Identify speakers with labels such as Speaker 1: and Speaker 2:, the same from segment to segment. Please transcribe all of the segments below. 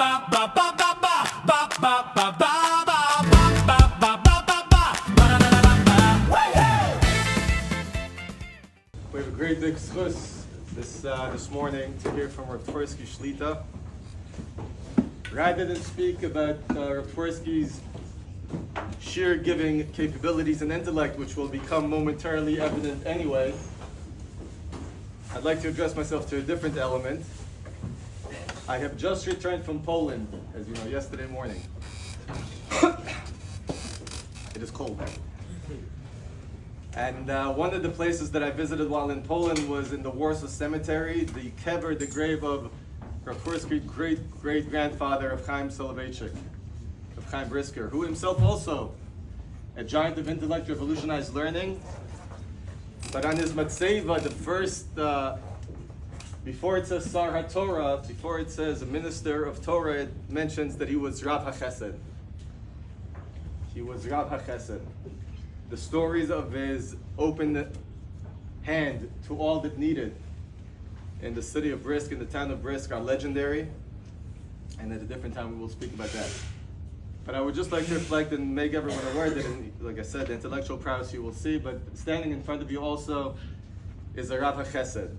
Speaker 1: We have a great big schus this morning to hear from Rabbi Twersky Shlita. Rather than speak about Rabbi Twersky's sheer giving capabilities and intellect, which will become momentarily evident anyway, I'd like to address myself to a different element. I have just returned from Poland, as you know, yesterday morning. It is cold there. And one of the places that I visited while in Poland was in the Warsaw Cemetery, the kever, the grave of Rabbi Twersky's great-great-grandfather of Chaim Soloveitchik, of Chaim Brisker, who himself also a giant of intellect, revolutionized learning. But on his matzeva, the first, before it says Sar HaTorah, before it says a minister of Torah, it mentions that he was Rav HaChesed. He was Rav HaChesed. The stories of his open hand to all that needed in the city of Brisk, in the town of Brisk, are legendary. And at a different time we will speak about that. But I would just like to reflect and make everyone aware that, like I said, the intellectual prowess you will see, but standing in front of you also is a Rav HaChesed.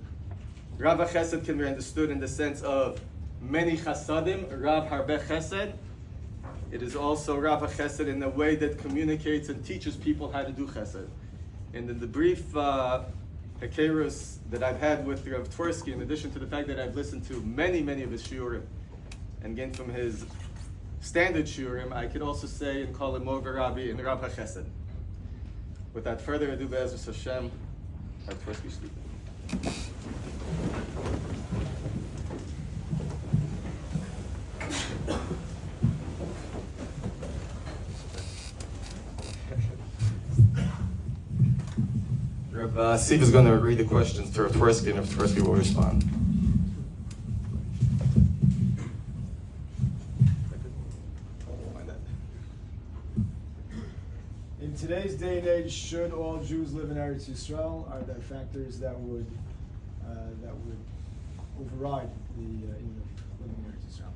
Speaker 1: Rav HaChesed can be understood in the sense of many chasadim, Rav Harbe Chesed. It is also Rav HaChesed in a way that communicates and teaches people how to do chesed. And in the brief hekerus that I've had with Rav Twersky, in addition to the fact that I've listened to many of his shiurim and gained from his standard shiurim, I could also say and call him Moga Rabbi in Rav HaChesed. Without further ado, Be'ezus Hashem, Rav Twersky Shlita. Rav Siv is going to read the questions to Rav Twersky, and Rav Twersky will respond.
Speaker 2: In today's day and age, should all Jews live in Eretz Yisrael? Are there factors that would override the living in Eretz Yisrael?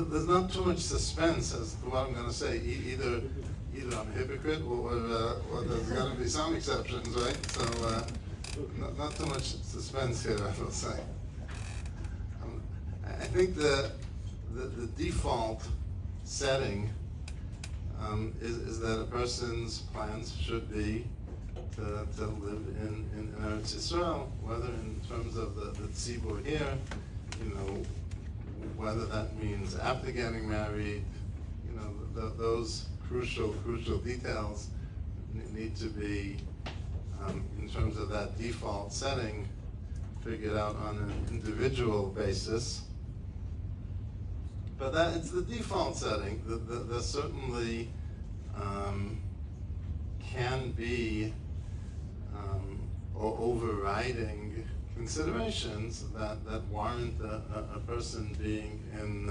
Speaker 3: There's not too much suspense as to what I'm going to say. Either I'm a hypocrite or there's going to be some exceptions, right? So not too much suspense here, I will say. I think the default setting is that a person's plans should be to live in Eretz Yisrael, whether in terms of the tzibur here, whether that means after getting married, those crucial details need to be, in terms of that default setting, figured out on an individual basis. But that it's the default setting. There certainly can be overriding considerations that warrant a person being in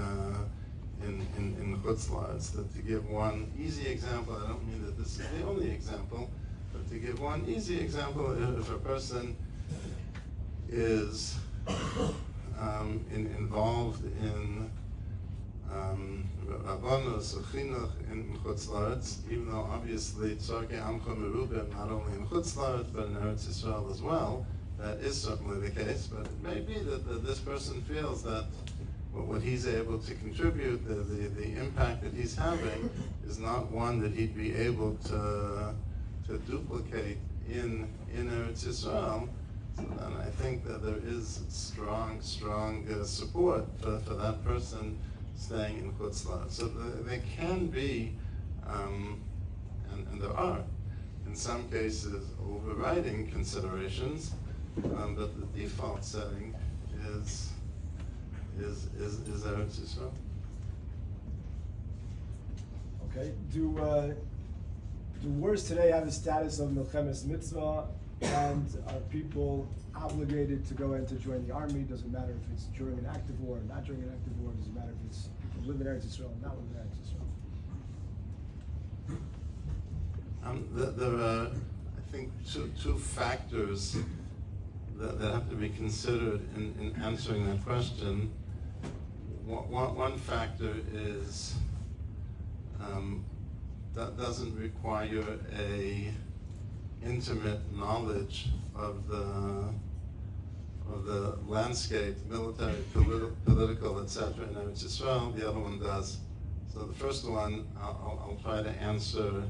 Speaker 3: Chutz La'aretz. To give one easy example, I don't mean that this is the only example, but to give one easy example, if a person is involved in Rabbanos or Chinuch in Chutz La'aretz, even though obviously Tzarkei Amcha Merubim not only in Chutz La'aretz but in Eretz Yisrael as well, that is certainly the case, but it may be that this person feels that what he's able to contribute, the impact that he's having, is not one that he'd be able to duplicate in Eretz Yisrael. So then I think that there is strong support for that person staying in Chutz La'aretz. So there can be, and there are, in some cases, overriding considerations. But the default setting is Eretz Yisrael.
Speaker 2: Okay. Do wars today have the status of Milchemes Mitzvah, And are people obligated to go in to join the army? Doesn't matter if it's during an active war or not during an active war. Doesn't matter if it's people live in Eretz Yisrael or not live in Eretz Yisrael.
Speaker 3: There are, I think, two factors that have to be considered in answering that question. One factor is that doesn't require a intimate knowledge of the landscape, military, political, etc. in Eretz Yisrael. The other one does. So the first one I'll try to answer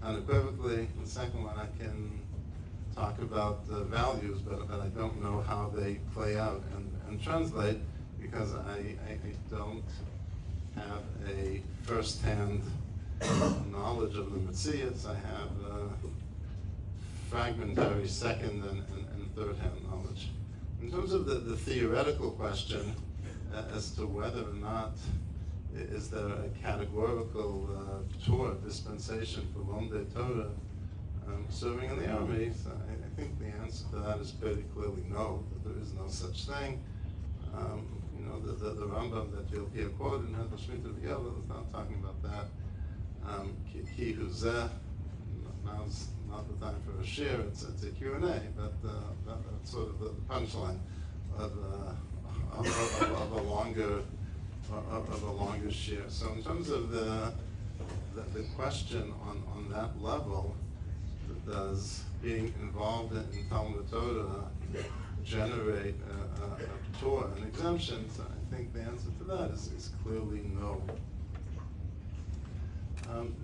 Speaker 3: unequivocally. The second one I can talk about the values, but I don't know how they play out and translate, because I don't have a first-hand knowledge of the Metzias. I have fragmentary second and third-hand knowledge. In terms of the theoretical question as to whether or not is there a categorical Torah dispensation for Lomdei Torah serving in the army, so I think the answer to that is pretty clearly no, that there is no such thing. The Rambam that you'll hear quoted in Hedel Shmita V'Yovel is not talking about that. Ki huzeh, now's not the time for a shiur, it's a Q&A, but that's sort of the punchline of a longer shiur. So in terms of the question on that level, does being involved in Talmud Torah generate a Torah, an exemption? So I think the answer to that is clearly no.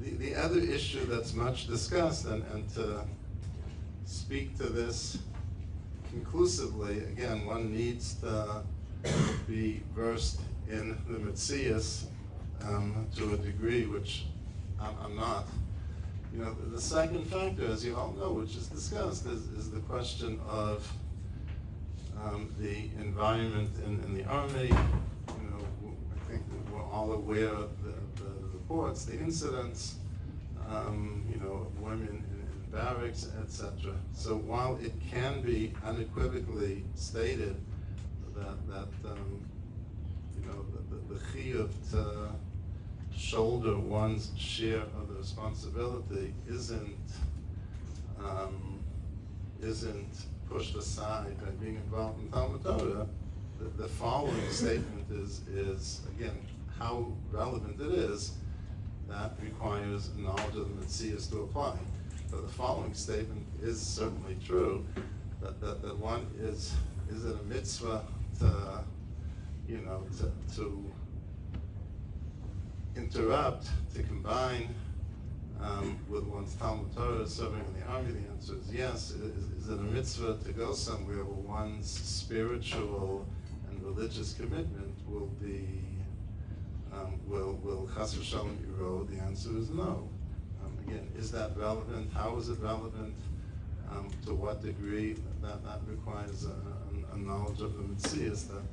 Speaker 3: The other issue that's much discussed, and to speak to this conclusively, again, one needs to be versed in the Metzias to a degree which I'm not. The second factor, as you all know, which is discussed, is the question of the environment in the army. I think we're all aware of the reports, the incidents, women in barracks, etc. So while it can be unequivocally stated that the chiyuv to shoulder one's share of the responsibility isn't pushed aside by being involved in Talmud Torah, the following statement is again how relevant it is. That requires knowledge of the Metzias to apply. But the following statement is certainly true, that one is it a mitzvah to interrupt, to combine with one's Talmud Torah serving in the army? The answer is yes. Is it a mitzvah to go somewhere where one's spiritual and religious commitment will be will chas v'shalom erode? The answer is no. Again, is that relevant? How is it relevant? To what degree? That requires a knowledge of the Metzias that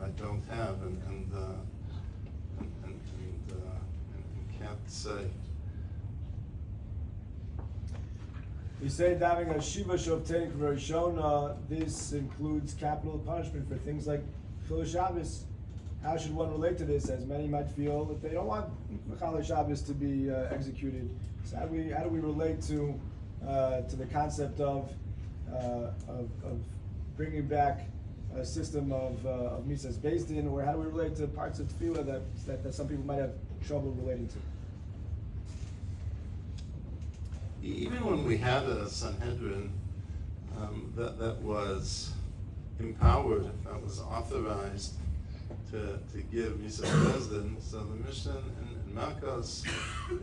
Speaker 3: I don't have and can't say.
Speaker 2: We say having a Yeshiva Shofteinu Kboroshona, this includes capital punishment for things like Chilul Shabbos. How should one relate to this? As many might feel that they don't want Mechal Shabbos to be executed. So how do we relate to the concept of bringing back a system of Misas Beis Din, or how do we relate to parts of Tefilah that some people might have trouble relating to?
Speaker 3: Even when we had a Sanhedrin that was empowered, that was authorized to give Misas Beis Din, so the Mishnah in Malkos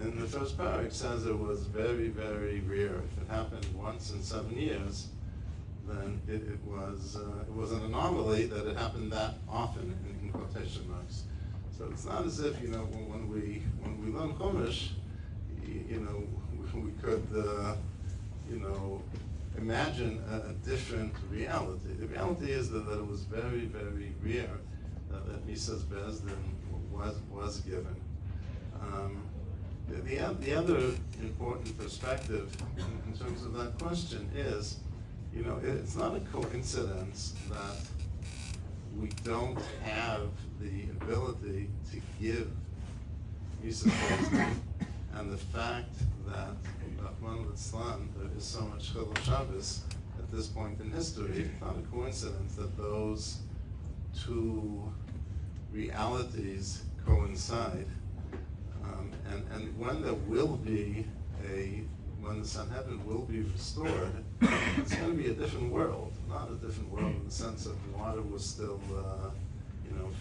Speaker 3: in the first parak says it was very, very rare. If it happened once in 7 years, then it was an anomaly that it happened that often in quotation marks. So it's not as if when we learn Chumash, we could imagine a different reality. The reality is that it was very, very rare that Misas Beis Din was given. The other important perspective in terms of that question is, it's not a coincidence that we don't have the ability to give Yisrael and the fact that Rahman al-Islam, there is so much Chilul Shabbos at this point in history. It's not a coincidence that those two realities coincide. And when there will be when the Sanhedrin will be restored, it's going to be a different world. Not a different world in the sense that water will still,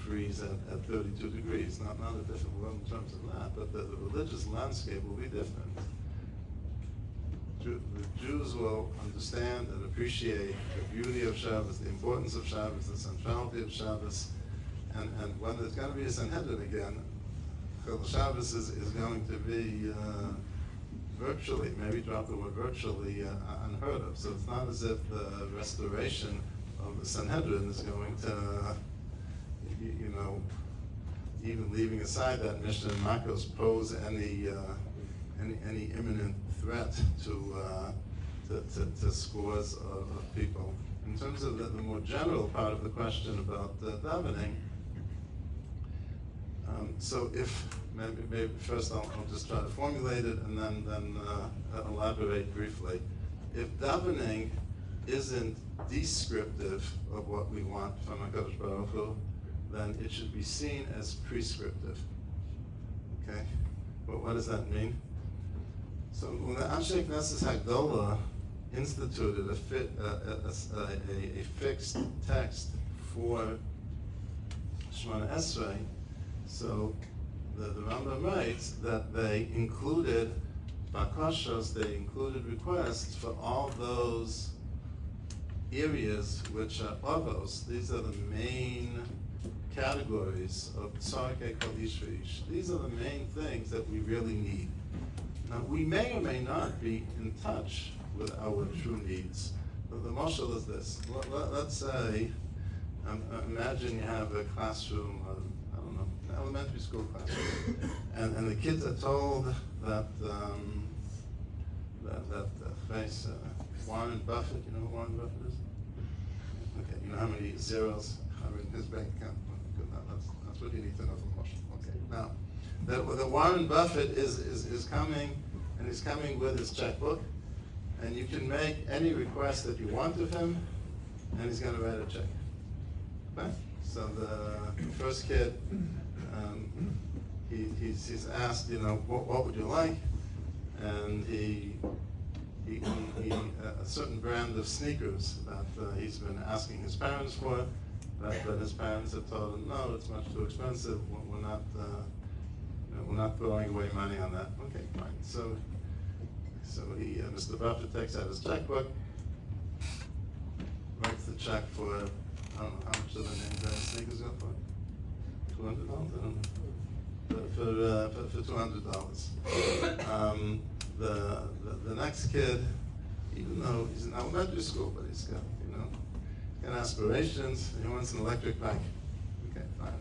Speaker 3: freeze at 32 degrees. Not a different world in terms of that, but the religious landscape will be different. The Jews will understand and appreciate the beauty of Shabbos, the importance of Shabbos, the centrality of Shabbos, and when there's going to be a Sanhedrin again, Shabbos is going to be virtually, maybe drop the word virtually, unheard of. So it's not as if the restoration of the Sanhedrin is going to, even leaving aside that Mishnah and Makos, pose any imminent threat to scores of people. In terms of the more general part of the question about davening, so if maybe first I'll just try to formulate it and then elaborate briefly. If davening isn't descriptive of what we want from HaKadosh Baruch Hu, then it should be seen as prescriptive. Okay? Well, what does that mean? So when the Anshe Knesset Hagdolah instituted a fixed text for Shemona Esrei, so the Rambam writes that they included bakashos, they included requests for all those areas which are avos. These are the main categories of tzarkei kol ish v'ish. These are the main things that we really need. Now, we may or may not be in touch with our true needs. But the mashal is this. Let's say, imagine you have a classroom, an elementary school classroom, and the kids are told that Warren Buffett, you know who Warren Buffett is? Okay, you know how many zeros are in his bank account? Good, that's what you need to know from Moshe. Okay, now, the Warren Buffett is coming, and he's coming with his checkbook, and you can make any request that you want of him, and he's going to write a check. Okay? So the first kid, he's asked, what would you like? And he a certain brand of sneakers that he's been asking his parents for, but his parents have told him, no, it's much too expensive. We're not throwing away money on that. Okay, fine. So he, Mr. Buffett takes out his checkbook, writes the check for, I don't know, how much do the name brand sneakers go for? $200? I don't know. For $200. The next kid, even though he's in elementary school, but he's got, got aspirations. He wants an electric bike. Okay, fine.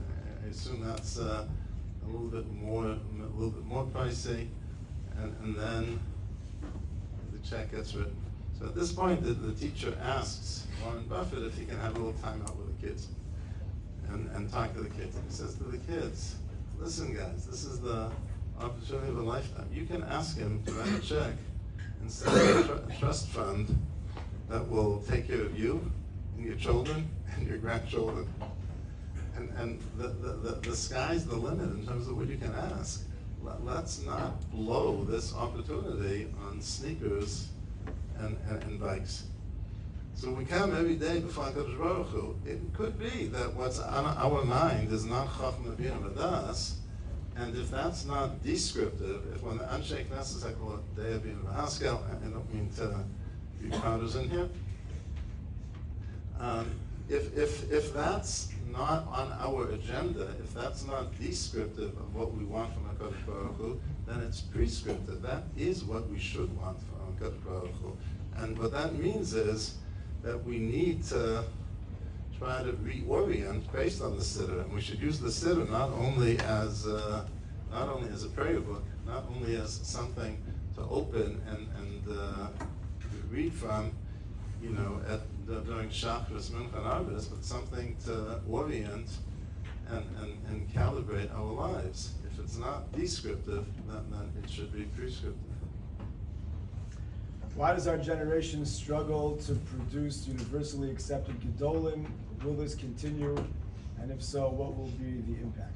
Speaker 3: I assume that's a little bit more pricey, and then the check gets written. So at this point, the teacher asks Warren Buffett if he can have a little time out with the kids and talk to the kids. And he says to the kids, listen guys, this is the opportunity of a lifetime. You can ask him to write a check and set up a trust fund that will take care of you and your children and your grandchildren. And the sky's the limit in terms of what you can ask. Let's not blow this opportunity on sneakers and bikes. So we come every day before HaKadosh Baruch Hu. It could be that what's on our mind is not Chachma Bina Vadas, and if that's not descriptive, if when the Anshe Knesset, I call it Dei Bina V'Haskel, I don't mean to be partisan here. If that's not on our agenda, if that's not descriptive of what we want from HaKadosh Baruch Hu, then it's prescriptive. That is what we should want from HaKadosh Baruch Hu. And what that means is that we need to try to reorient based on the Siddur. And we should use the Siddur not only as not only as a prayer book, not only as something to open and read from, during Shacharis, Mincha, and Arbis, but something to orient and calibrate our lives. If it's not descriptive, then it should be prescriptive.
Speaker 2: Why does our generation struggle to produce universally accepted gedolim? Will this continue? And if so, what will be the impact?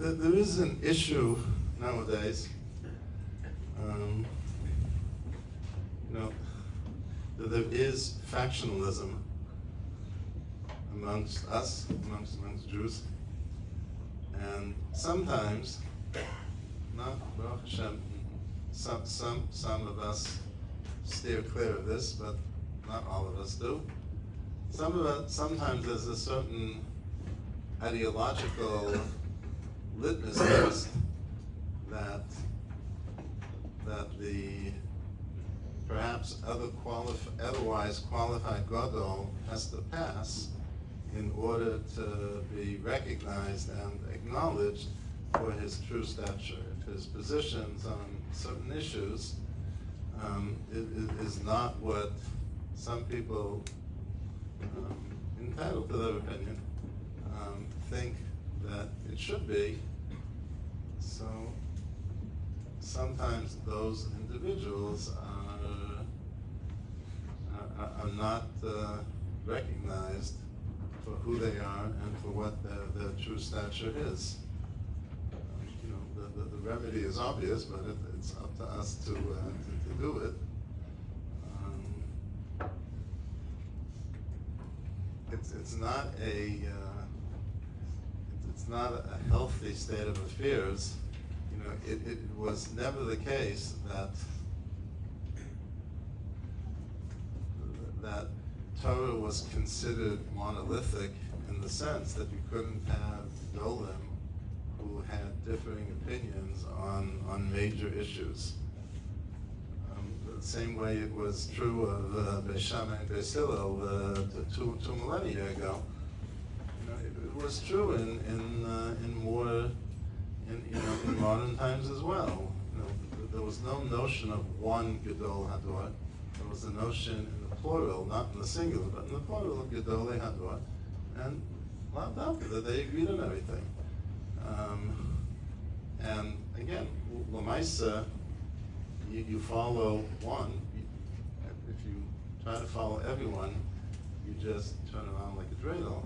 Speaker 3: There is an issue nowadays, that there is factionalism amongst us, amongst Jews, and sometimes, not Baruch Hashem, some of us steer clear of this, but not all of us do. Sometimes there's a certain ideological litmus test that the perhaps otherwise qualified gadol has to pass in order to be recognized and acknowledged for his true stature. If his positions on certain issues is not what some people, entitled to their opinion, think that it should be. So sometimes those individuals are not recognized for who they are and for what their true stature is. The remedy is obvious, but it's up to us to do it. It's not a healthy state of affairs. It was never the case that Torah was considered monolithic in the sense that you couldn't have gedolim who had differing opinions on major issues. The same way it was true of Beis Shammai and Beis Hillel two millennia ago. It was true in modern times as well. There was no notion of one Gedol Hador. There was a notion in the plural, not in the singular, but in the plural of Gedolei Hador, and loved after that they agreed on everything. And again, Lamaisa, you follow one. If you try to follow everyone, you just turn around like a dreidel.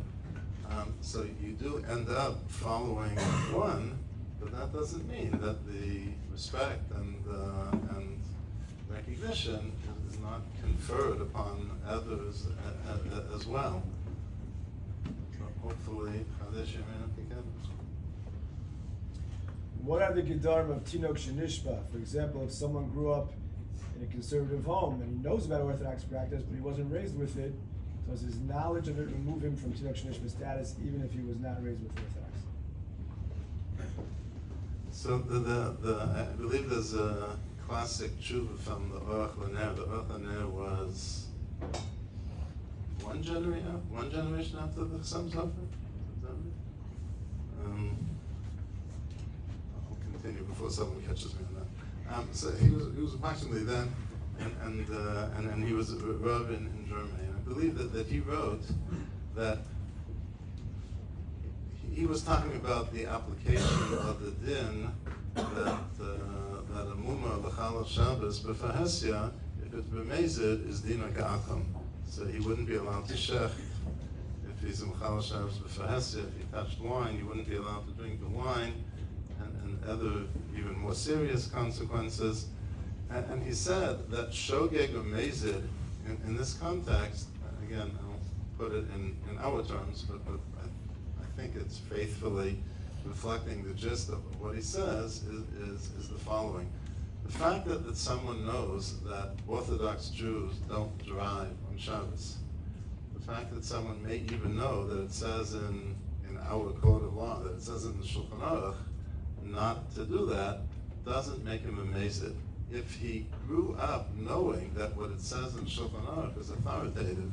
Speaker 3: So you do end up following one, but that doesn't mean that the respect and recognition is not conferred upon others as well. So hopefully,
Speaker 2: what are the gedarim of tinok sheneshba? For example, if someone grew up in a conservative home and he knows about Orthodox practice, but he wasn't raised with it, does his knowledge of it remove him from tinok sheneshba status, even if he was not raised with Orthodox?
Speaker 3: So I believe there's a classic tshuva from the Oibach. The Oibach was one generation after the Chassam Sofer. I'll continue before someone catches me on that. So he was approximately then, and he was a Rav in Germany. And I believe that he wrote that he was talking about the application of the din that a muma l'chal Shabbos b'fahesya, if it's b'mezid, is dina ka'acham. So he wouldn't be allowed to shech if he's in l'chal Shabbos b'fahesya. If he touched wine, he wouldn't be allowed to drink the wine, and other even more serious consequences. And he said that shogeg or mezid, in this context, again, I'll put it in our terms, but I think it's faithfully reflecting the gist of what he says is the following. The fact that someone knows that Orthodox Jews don't drive on Shabbos, the fact that someone may even know that it says in our code of law, that it says in the Shulchan Aruch not to do that, doesn't make him a mezid. If he grew up knowing that what it says in Shulchan Aruch is authoritative,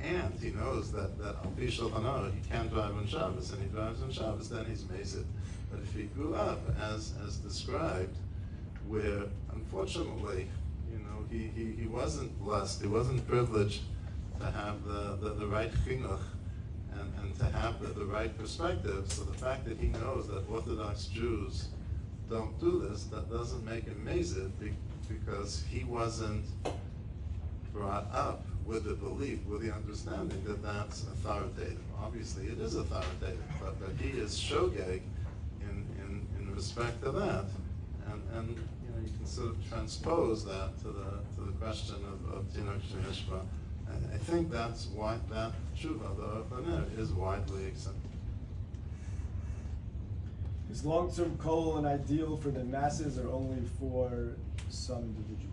Speaker 3: and he knows that al pi Shulchan Aruch he can't drive on Shabbos, and he drives on Shabbos, then he's mezid. But if he grew up as described, where unfortunately, he wasn't blessed, he wasn't privileged to have the right chinuch and to have the right perspective. So the fact that he knows that Orthodox Jews don't do this, that doesn't make him mezid, because he wasn't brought up with the belief, with the understanding that that's authoritative. Obviously it is authoritative, but he is shogeg in respect to that. And you can sort of transpose that to the question of tinok sheneshba. I think that's why that tshuva, the is widely accepted.
Speaker 2: Is long-term goal an ideal for the masses or only for some individuals?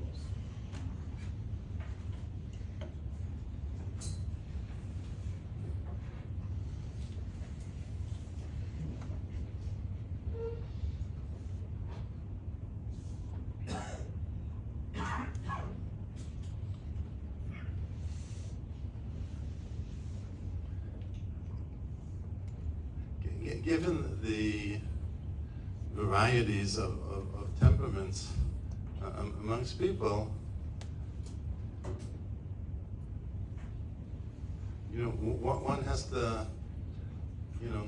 Speaker 3: Given the varieties of temperaments amongst people, one has to,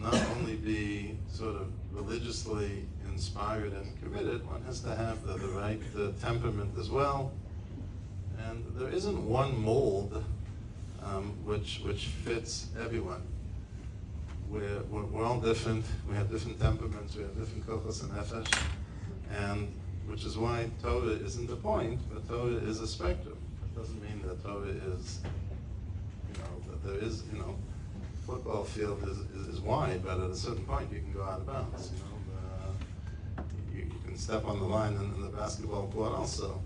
Speaker 3: not only be sort of religiously inspired and committed, one has to have the right temperament as well. And there isn't one mold which fits everyone. We're all different. We have different temperaments. We have different kochos and nefesh, and which is why Torah isn't the point, but Torah is a spectrum. It doesn't mean that Torah is, that there is, football field is wide, but at a certain point you can go out of bounds. You can step on the line in the basketball court also.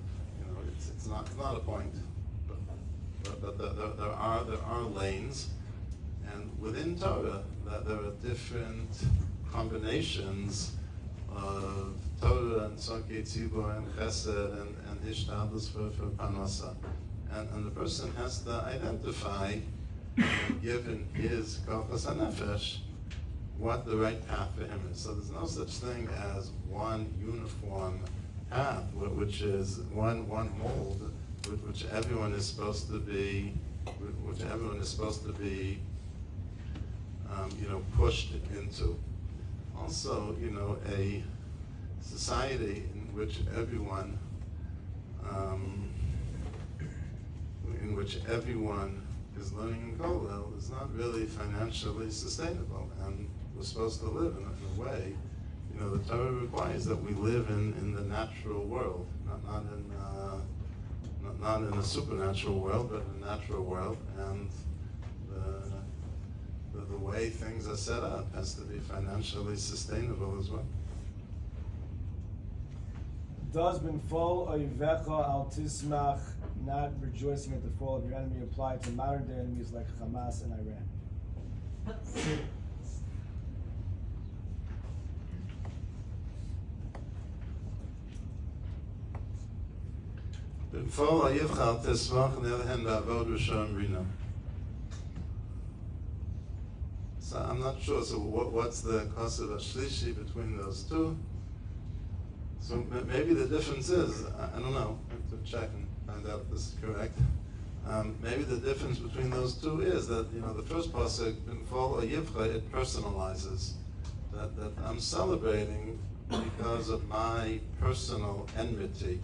Speaker 3: It's not a point, but there are lanes. And within Torah, that there are different combinations of Torah and Tzorkei Tzibur and Chesed and Hishtadlus for Parnasa. And the person has to identify, given his kochos hanefesh, what the right path for him is. So there's no such thing as one uniform path, which is one mold, which everyone is supposed to be, pushed into. Also, a society in which everyone is learning in Kollel is not really financially sustainable, and we're supposed to live in a way. The Torah requires that we live in the natural world, not in a supernatural world, but in a natural world, and the way things are set up has to be financially sustainable as well.
Speaker 2: Does b'nfol oivecha al tishmach, not rejoicing at the fall of your enemy, apply to modern day enemies like Hamas and Iran?
Speaker 3: B'nfol oivecha al tishmach, on the other hand, avod rishon rina. So I'm not sure. So what's the kosev shlishi between those two? So maybe the difference is, I don't know. I have to check and find out if this is correct. Maybe the difference between those two is that, the first pasuk, bנפול אויבך, it personalizes. That I'm celebrating because of my personal enmity,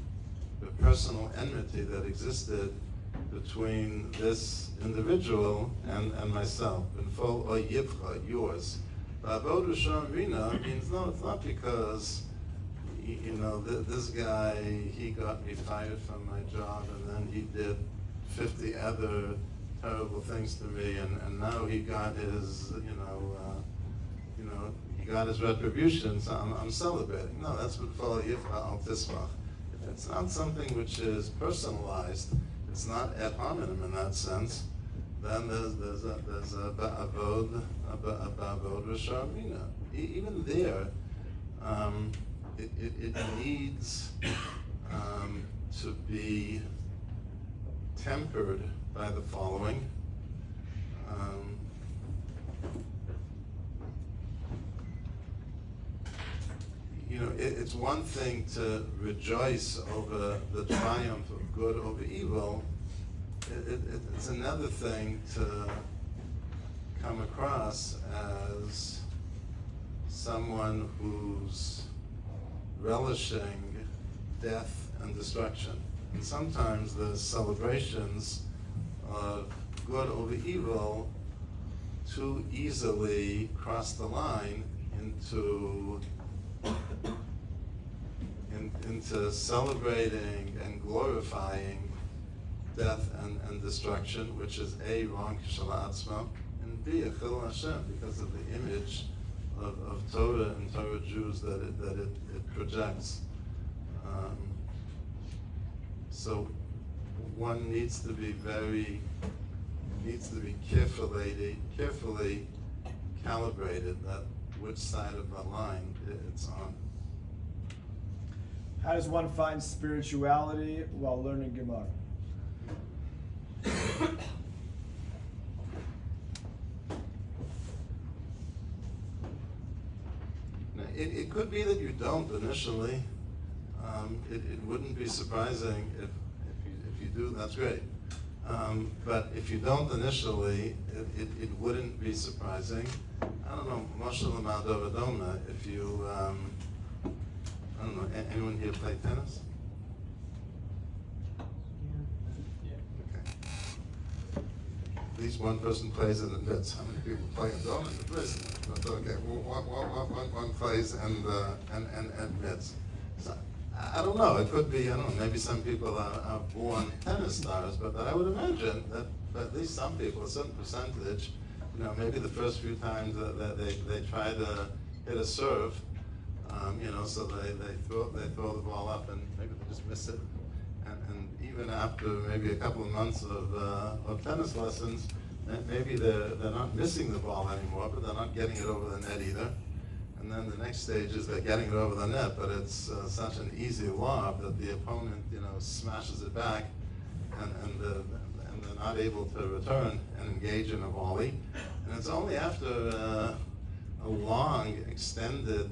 Speaker 3: the personal enmity that existed between this individual and myself. בנפול אויבך, yours. Ba'avod Rishon Rina means, no, it's not because, this guy, he got me fired from my job and then he did 50 other terrible things to me, and now he got his, he got his retribution, so I'm celebrating. No, that's what follow Yifra al Tismach. If it's not something which is personalized, it's not ad hominem in that sense, then there's a ba'avod Rishon Rina. Even there, it needs to be tempered by the following. It's one thing to rejoice over the triumph of good over evil. It's another thing to come across as someone who's relishing death and destruction. And sometimes the celebrations of good over evil too easily cross the line into celebrating and glorifying death and destruction, which is A, wrong k'shala'atzma, and B, a chil Hashem, because of the image of Torah and Torah Jews that it projects. So one needs to be carefully calibrated that which side of the line it's on.
Speaker 2: How does one find spirituality while learning Gemara?
Speaker 3: Now, it could be that you don't initially. It wouldn't be surprising if you do. That's great. But if you don't initially, it wouldn't be surprising. I don't know, Mashal Amadovadoma, if you, I don't know, anyone here play tennis?
Speaker 4: Yeah.
Speaker 3: Okay. At least one person plays in the nets. How many people play in Dome in the prison? Okay, one plays and nets. So, I don't know, it could be, I don't know, maybe some people are born tennis stars, but I would imagine that at least some people, a certain percentage, maybe the first few times that they try to hit a serve, so they throw the ball up and maybe they just miss it. And even after maybe a couple of months of tennis lessons, maybe they're not missing the ball anymore, but they're not getting it over the net either. And then the next stage is they're getting it over the net, but it's such an easy lob that the opponent, smashes it back, and they're not able to return and engage in a volley. And it's only after a long, extended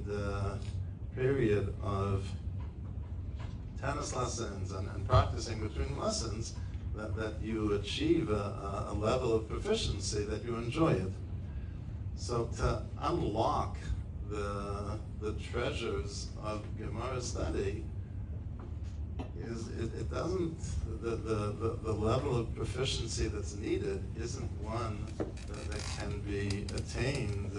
Speaker 3: period of tennis lessons and practicing between lessons that you achieve a level of proficiency that you enjoy it. So to unlock the treasures of Gemara study it doesn't, the level of proficiency that's needed isn't one that can be attained,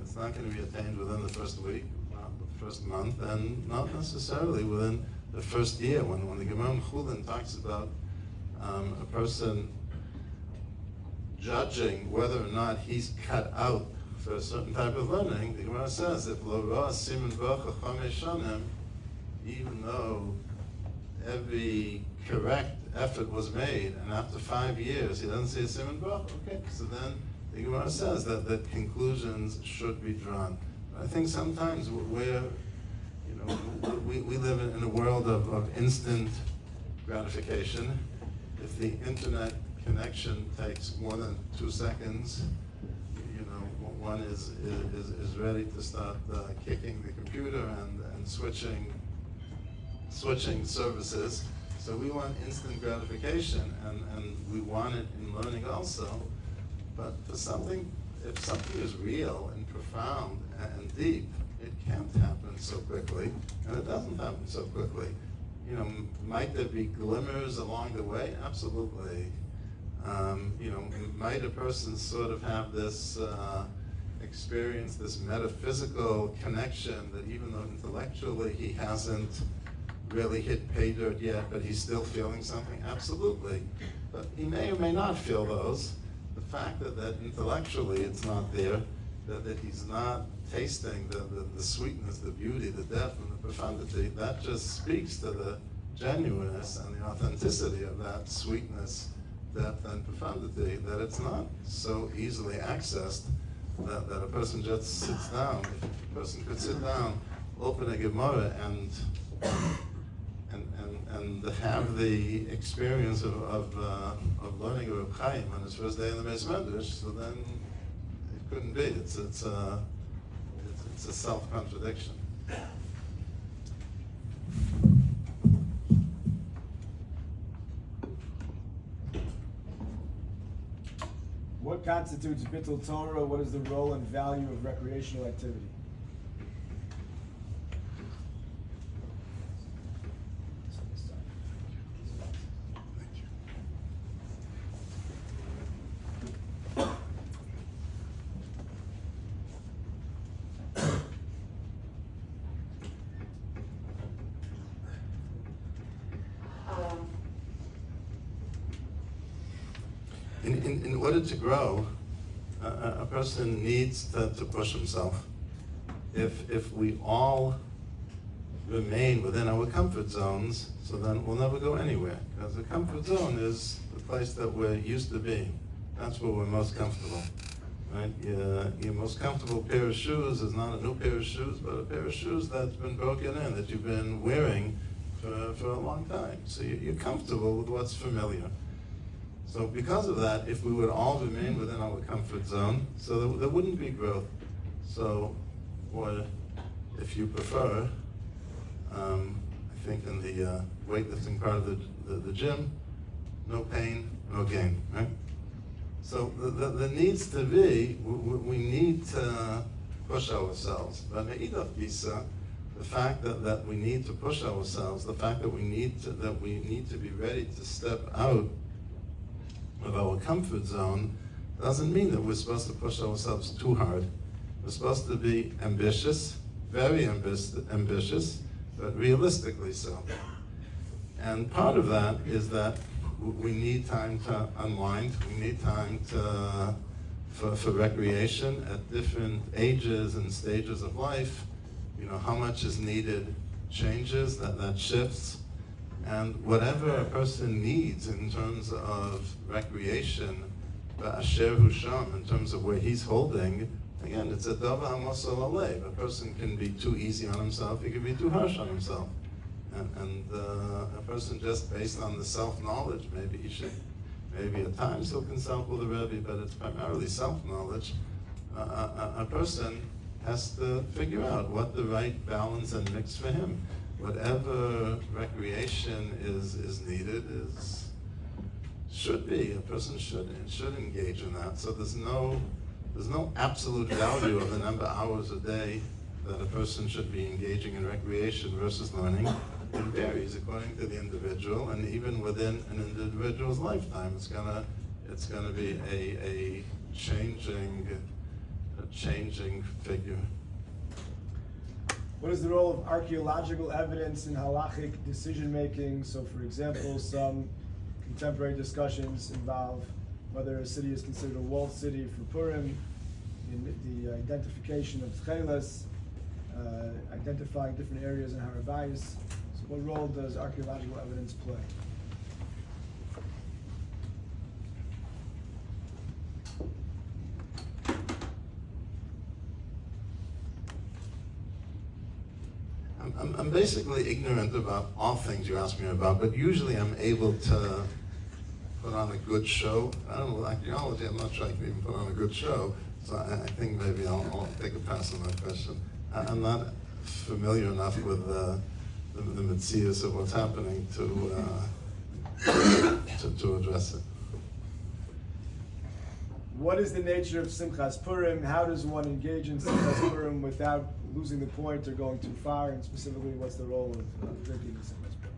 Speaker 3: it's not going to be attained within the first week, not the first month, and not necessarily within the first year. When the Gemara Chulin talks about a person judging whether or not he's cut out for a certain type of learning, the Gemara says, if lo ro'ah siman bracha chamesh shanim, even though every correct effort was made, and after 5 years he doesn't see a siman bracha, okay, so then the Gemara says that conclusions should be drawn. I think sometimes we're, we live in a world of instant gratification. If the internet connection takes more than 2 seconds, one is ready to start kicking the computer and switching services. So we want instant gratification, and we want it in learning also. But for something, if something is real and profound and deep, it can't happen so quickly, and it doesn't happen so quickly. You know, might there be glimmers along the way? Absolutely. You know, might a person sort of have this experience, this metaphysical connection that even though intellectually he hasn't really hit pay dirt yet, but he's still feeling something? Absolutely. But he may or may not feel those. The fact that intellectually it's not there, that he's not tasting the sweetness, the beauty, the depth, and the profundity, that just speaks to the genuineness and the authenticity of that sweetness, depth, and profundity, that it's not so easily accessed that a person just sits down. If a person could sit down, open a Gemara, and have the experience of learning Reb Chaim on his first day in the Beis Medrash, so then it couldn't be. It's a self-contradiction.
Speaker 2: What constitutes bittul Torah? What is the role and value of recreational activity?
Speaker 3: In order to grow, a person needs to push himself. If we all remain within our comfort zones, so then we'll never go anywhere. Because the comfort zone is the place that we're used to being. That's where we're most comfortable. Right? Your most comfortable pair of shoes is not a new pair of shoes, but a pair of shoes that's been broken in, that you've been wearing for a long time. So you're comfortable with what's familiar. So because of that, if we would all remain within our comfort zone, so there wouldn't be growth. So, or if you prefer, I think in the weightlifting part of the gym, no pain, no gain, right? So there needs to be, we need to push ourselves. But me'idach gisa, the fact that we need to push ourselves, the fact that we need to be ready to step out of our comfort zone, doesn't mean that we're supposed to push ourselves too hard. We're supposed to be ambitious, very ambitious, but realistically so. And part of that is that we need time to unwind. We need time for recreation at different ages and stages of life. You know, how much is needed changes, that shifts. And whatever a person needs in terms of recreation, asher hu sham, in terms of where he's holding, again, it's a davar hamosel alev. A person can be too easy on himself, he can be too harsh on himself. And a person just based on the self-knowledge, maybe at times he'll consult with a Rebbe, but it's primarily self-knowledge. A person has to figure out what the right balance and mix for him. Whatever recreation is needed should be. A person should engage in that. So there's no absolute value of the number of hours a day that a person should be engaging in recreation versus learning. It varies according to the individual, and even within an individual's lifetime, it's gonna be a changing figure.
Speaker 2: What is the role of archaeological evidence in halachic decision-making? So, for example, some contemporary discussions involve whether a city is considered a walled city for Purim, the identification of tchelas, identifying different areas in Har HaBayis. So what role does archaeological evidence play?
Speaker 3: I'm basically ignorant about all things you ask me about, but usually I'm able to put on a good show. I don't know, archaeology, I'm not sure I can even put on a good show, so I think maybe I'll take a pass on that question. I'm not familiar enough with the the metzias of what's happening to address it.
Speaker 2: What is the nature of Simchas Purim? How does one engage in Simchas Purim without losing the point or going too far? And specifically, what's the role of drinking in Simchas Purim?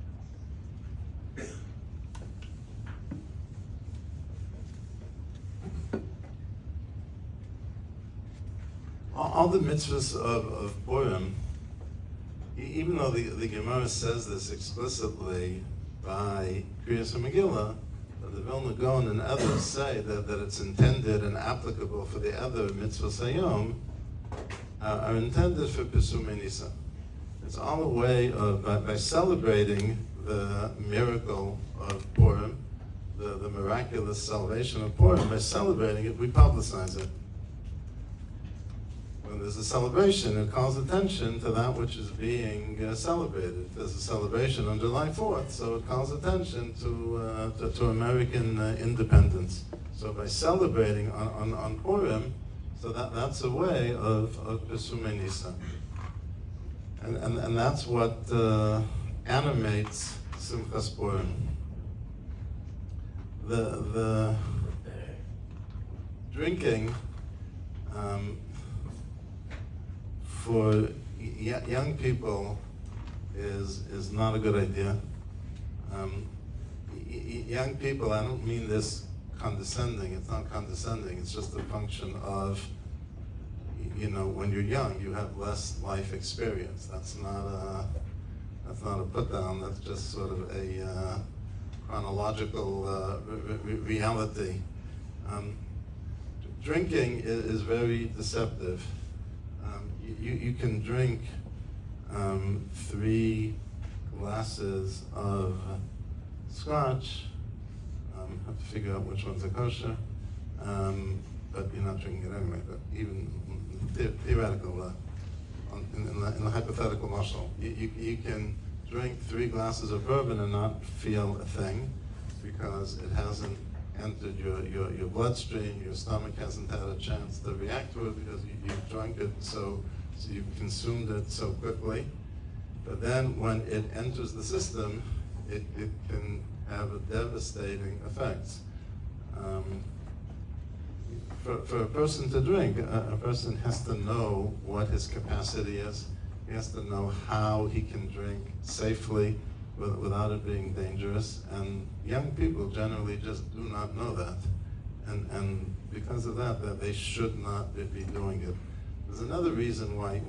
Speaker 3: All the mitzvahs of Purim, even though the Gemara says this explicitly by Kriyas HaMegillah, the Vilna Gaon and others say that it's intended and applicable for the other mitzvahs hayom, are intended for Pesumei Nisan. It's all a way of, by celebrating the miracle of Purim, the miraculous salvation of Purim, by celebrating it, we publicize it. When there's a celebration, it calls attention to that which is being celebrated. There's a celebration on July 4th, so it calls attention to American independence. So by celebrating on Purim, so that's a way of Pesumei Nisan. And that's what animates Simchas Purim. The drinking for young people is not a good idea. Young people, I don't mean this condescending, it's not condescending, it's just a function of, when you're young, you have less life experience. That's not a put down, that's just sort of a chronological reality. Drinking is very deceptive. You can drink 3 glasses of scotch. Have to figure out which ones are kosher, but you're not drinking it anyway. But even theoretical, in the hypothetical mashal, you can drink 3 glasses of bourbon and not feel a thing because it hasn't entered your bloodstream, your stomach hasn't had a chance to react to it because you've drunk it so you've consumed it so quickly. But then when it enters the system, it can have a devastating effect. For a person to drink, a person has to know what his capacity is. He has to know how he can drink safely without it being dangerous. And young people generally just do not know that. And because of that they should not be doing it. There's another reason why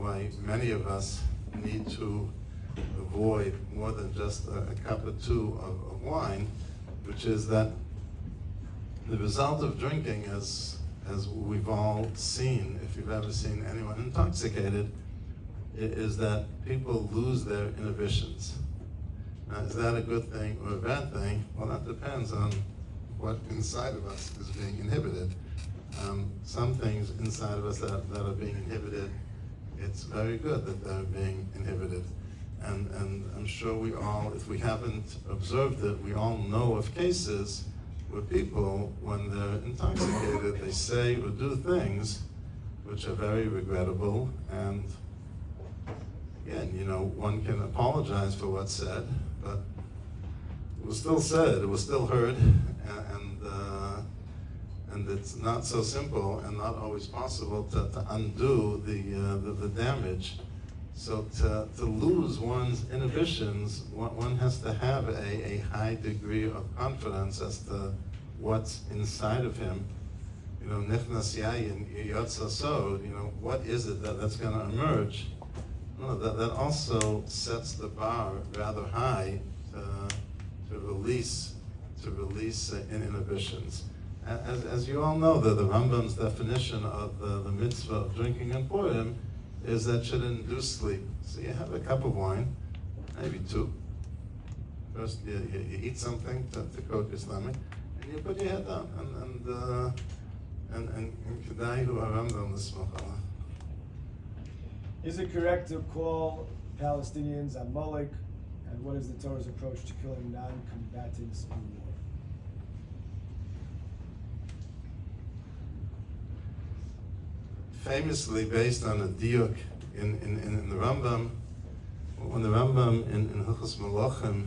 Speaker 3: many of us need to avoid more than just a cup or 2 of wine, which is that the result of drinking, as we've all seen, if you've ever seen anyone intoxicated, is that people lose their inhibitions. Now, is that a good thing or a bad thing? Well, that depends on what inside of us is being inhibited. Some things inside of us that are being inhibited, it's very good that they're being inhibited. And I'm sure we all, if we haven't observed it, we all know of cases where people, when they're intoxicated, they say or do things which are very regrettable. And again, one can apologize for what's said, but it was still said, it was still heard, and it's not so simple and not always possible to undo the damage. So to lose one's inhibitions, one has to have a high degree of confidence as to what's inside of him. Nichnas yayin yotza sod, what is it that's going to emerge? That also sets the bar rather high to release inhibitions. As you all know, the Rambam's definition of the mitzvah of drinking in Purim is that should induce sleep. So you have a cup of wine, maybe 2. First you eat something to coat your stomach, and you put your head down, and kedai hu Rambam l'smoch.
Speaker 2: Is it correct to call Palestinians Amalek, and what is the Torah's approach to killing non-combatants in war?
Speaker 3: Famously based on a diuk in the Rambam, when the Rambam in Hilchos Malachim,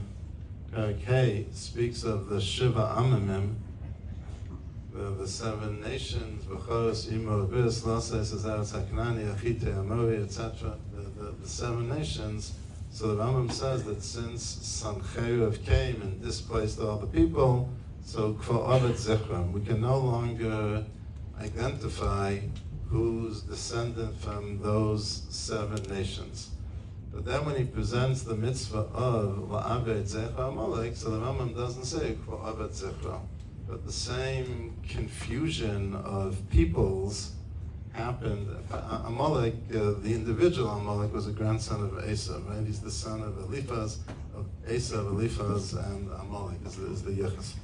Speaker 3: Perek Hey, speaks of the Shiva Amimim, the 7 nations, B'choros, Imo, Abis, Loses, Azaretz HaKnani, Achite, Amori, etc., the 7 nations. So the Rambam says that since Sancheiriv came and displaced all the people, so K'for Ovet Zichram, we can no longer identify who's descendant from those 7 nations. But then when he presents the mitzvah of La'aved Zecha Amalek, so the Rambam doesn't say K'for Ovet Zichram. But the same confusion of peoples happened. Amalek, the individual Amalek, was a grandson of Esau, right? He's the son of Eliphaz, of Esau, Eliphaz, and Amalek is the Yichus.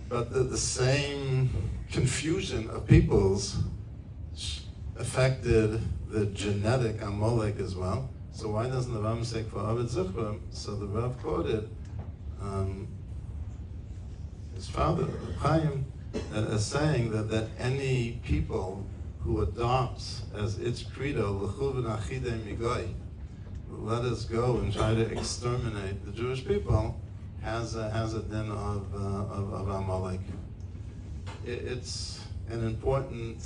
Speaker 3: But the same confusion of peoples affected the genetic Amalek as well. So why doesn't the Rambam say for Ovid Zichram? So the Rav quoted his father, Chaim, as saying that any people who adopts as its credo, l'chuv v'nachidei migoy, let us go and try to exterminate the Jewish people, has a din of Amalek. It's an important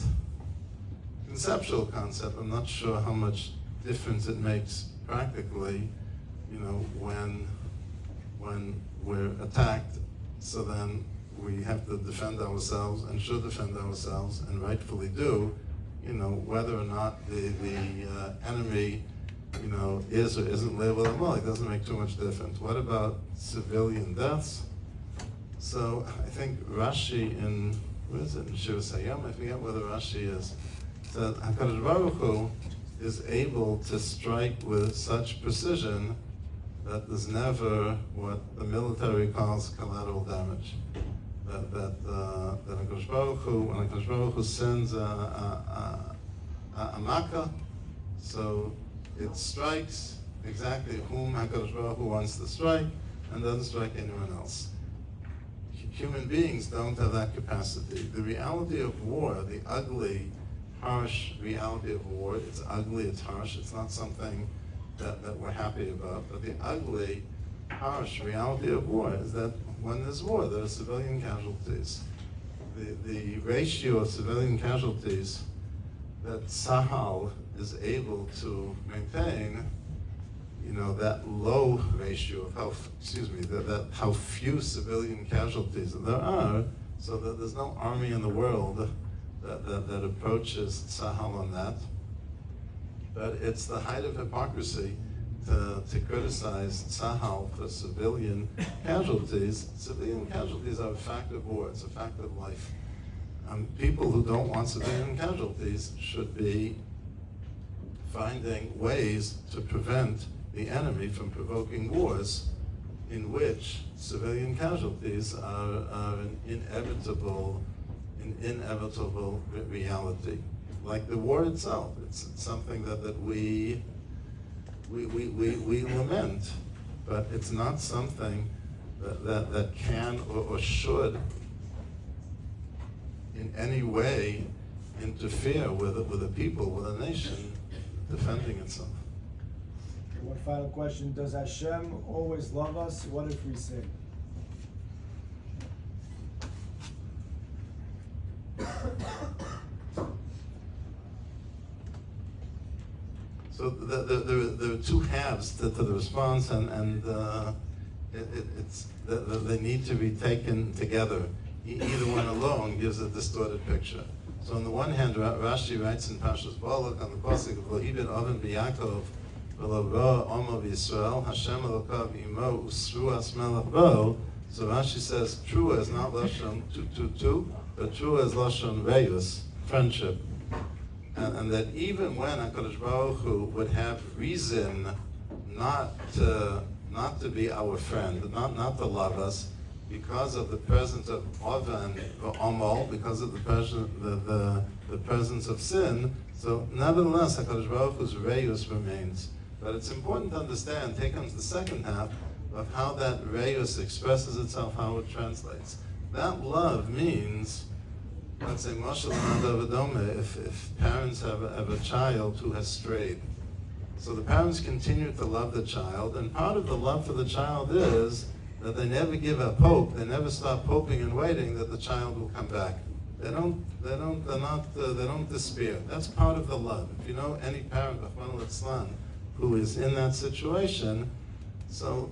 Speaker 3: conceptual concept. I'm not sure how much difference it makes practically, when we're attacked, so then we have to defend ourselves and should defend ourselves and rightfully do, whether or not the enemy, is or isn't labeled Amalek doesn't make too much difference. What about civilian deaths? So I think Rashi in Shiur Sayam, I forget where the Rashi is, said HaKadosh Baruch Hu is able to strike with such precision that there's never what the military calls collateral damage. That HaKadosh Baruch Hu, when HaKadosh Baruch Hu sends a makkah, so it strikes exactly whom HaKadosh Baruch Hu wants to strike and doesn't strike anyone else. Human beings don't have that capacity. The reality of war, the ugly, harsh reality of war, it's ugly, it's harsh, it's not something that we're happy about, but the ugly, harsh reality of war is that when there's war, there are civilian casualties. The ratio of civilian casualties that Sahal is able to maintain, that low ratio of how few civilian casualties there are, so that there's no army in the world that approaches Sahal on that. But it's the height of hypocrisy to criticize Sahal for civilian casualties. Civilian casualties are a fact of war, it's a fact of life. People who don't want civilian casualties should be finding ways to prevent the enemy from provoking wars in which civilian casualties are an inevitable reality. Like the war itself, it's something that we lament, but it's not something that can or should in any way interfere with a people, with a nation defending itself.
Speaker 2: One final question: does Hashem always love us? What if we sin?
Speaker 3: So there are two halves to the response, and they need to be taken together. Either one alone gives a distorted picture. So on the one hand, Rashi writes in Parshas Balak on the pasuk of Lohibin Oven B'Yakov V'Lo Omo V'Yisrael Hashem Elokav Imo Usruas Melech Bo. So Rashi says trua is not lashon two, but trua is lashon reus, friendship. And that even when HaKadosh Baruch Hu would have reason not to be our friend, not to love us, because of the presence of Ovan or Omol, because of the presence of sin, so nevertheless HaKadosh Baruch Hu's reus remains. But it's important to understand, here comes the second half, of how that reus expresses itself, how it translates. That love means let's say, if parents have a child who has strayed, so the parents continue to love the child, and part of the love for the child is that they never give up hope. They never stop hoping and waiting that the child will come back. They don't despair. That's part of the love. If you know any parent, who is in that situation, so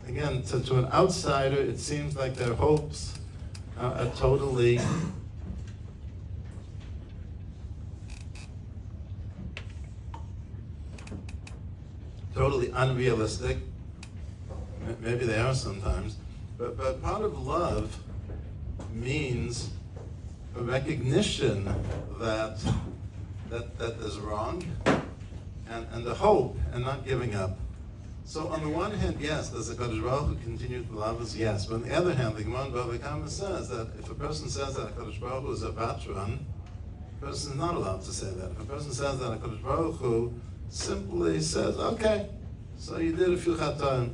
Speaker 3: again, to an outsider, it seems like their hopes are totally unrealistic. Maybe they are sometimes, but part of love means a recognition that there's wrong, and the hope and not giving up. So on the one hand, yes, does the Kadosh Baruch Hu continue to love us? Yes. But on the other hand, the Gemara in Bava Kama says that if a person says that Kadosh Baruch Hu is a vatran, a person is not allowed to say that. If a person says that Kadosh Baruch Hu simply says, okay, so you did a few chatan,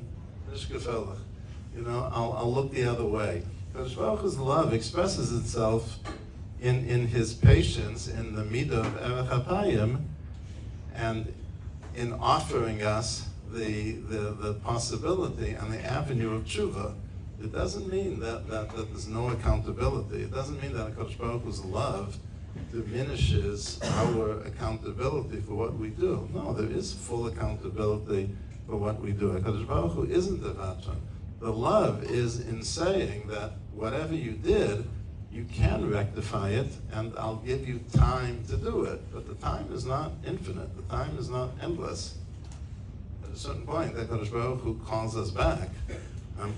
Speaker 3: I'll look the other way. Kadosh Baruch Hu's love expresses itself in his patience, in the midah of erech hapayim, and in offering us the possibility and the avenue of tshuva. It doesn't mean that there's no accountability. It doesn't mean that HaKadosh Baruch Hu's love diminishes our accountability for what we do. No, there is full accountability for what we do. HaKadosh Baruch Hu isn't the vatran. The love is in saying that whatever you did, you can rectify it, and I'll give you time to do it. But the time is not infinite. The time is not endless. At a certain point, that HaKadosh Baruch Hu calls us back.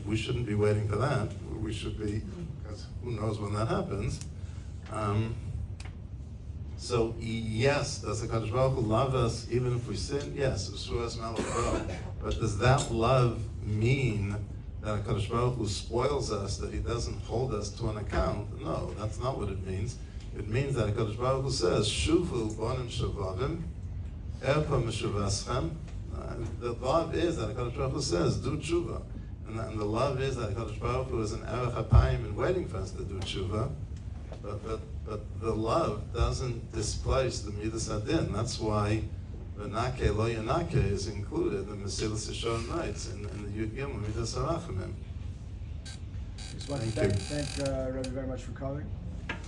Speaker 3: We shouldn't be waiting for that. We should be, because who knows when that happens. So yes, does HaKadosh Baruch Hu love us even if we sin? Yes, but does that love mean that HaKadosh Baruch Hu spoils us, that he doesn't hold us to an account? No, that's not what it means. It means that HaKadosh Baruch Hu says, Shuvu bonim shavavim, erpa meshuvaschem. The love is that HaKadosh Baruch Hu says, do tshuva. And the love is that HaKadosh Baruch Hu is an erech hapayim and waiting for us to do tshuva. But the love doesn't displace the midas adin. That's why V'nake lo yanake is included in the Mesilas Yesharim nights in the Yud Gimel Midas Harachamim.
Speaker 2: Just want to thank Rabbi very much for coming. And,